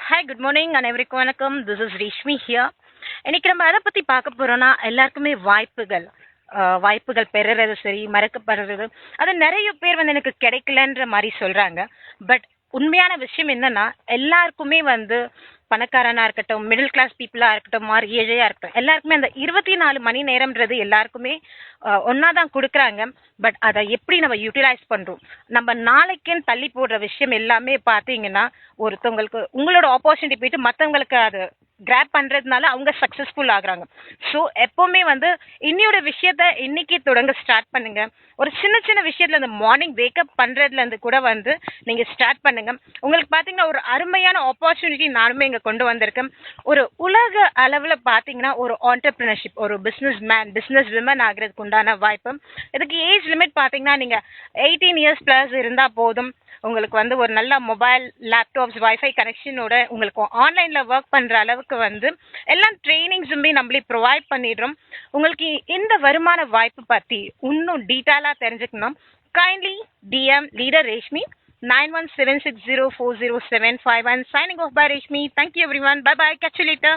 Hi good morning அனைவருக்கும் வணக்கம். This is Reshmi here. இன்னைக்கு நம்ம எதை பற்றி பார்க்க போகிறோன்னா எல்லாருக்குமே வாய்ப்புகள் பெறுறது சரி, மறக்கப்படுறது, அது நிறைய பேர் வந்து எனக்கு கிடைக்கலன்ற மாதிரி சொல்கிறாங்க. பட் உண்மையான விஷயம் என்னன்னா, எல்லாருக்குமே வந்து பணக்காரனா இருக்கட்டும், மிடில் கிளாஸ் பீப்புளா இருக்கட்டும், மாறு ஏழையா இருக்கட்டும், எல்லாருக்குமே அந்த 24 மணி நேரம்ன்றது எல்லாருக்குமே ஒன்னா தான் கொடுக்குறாங்க. பட் அதை எப்படி நம்ம யூட்டிலைஸ் பண்றோம், நம்ம நாளைக்குன்னு தள்ளி போடுற விஷயம் எல்லாமே பார்த்தீங்கன்னா, ஒருத்தவங்களுக்கு உங்களோட ஆப்பர்ச்சுனிட்டி போயிட்டு மற்றவங்களுக்கு அது கிராப் பண்றதுனால அவங்க சக்சஸ்ஃபுல் ஆகுறாங்க. ஸோ எப்பவுமே வந்து இன்னையோட விஷயத்த இன்னைக்கு தொடங்க ஸ்டார்ட் பண்ணுங்க. ஒரு சின்ன சின்ன விஷயத்துல இந்த மார்னிங் வேக்கப் பண்றதுல இருந்து கூட வந்து நீங்க ஸ்டார்ட் பண்ணுங்க. உங்களுக்கு பாத்தீங்கன்னா ஒரு அருமையான ஆப்பர்ச்சுனிட்டி நானுமே இங்க கொண்டு வந்திருக்கேன். ஒரு உலக அளவுல பாத்தீங்கன்னா ஒரு ஆண்டர்பிரினர்ஷிப், ஒரு பிசினஸ் விமன் ஆகிறதுக்கு உண்டான வாய்ப்பு. இதுக்கு ஏஜ் லிமிட் பாத்தீங்கன்னா நீங்க 18 இயர்ஸ் பிளஸ் இருந்தா போதும். உங்களுக்கு வந்து ஒரு நல்ல மொபைல், லேப்டாப்ஸ், வைஃபை கனெக்ஷனோட உங்களுக்கு ஆன்லைன்ல ஒர்க் பண்ற அளவுக்கு வந்து எல்லா ட்ரைனிங்ஸுமே நம்மளே ப்ரொவைட் பண்ணிடுறோம். உங்களுக்கு இந்த வருமான வாய்ப்பு பத்தி இன்னும் டீட்டெயிலா தெரிஞ்சுக்கணும். Kindly DM leader Reshmi 9176040751. Signing off by Reshmi. Thank you everyone. Bye bye. Catch you later.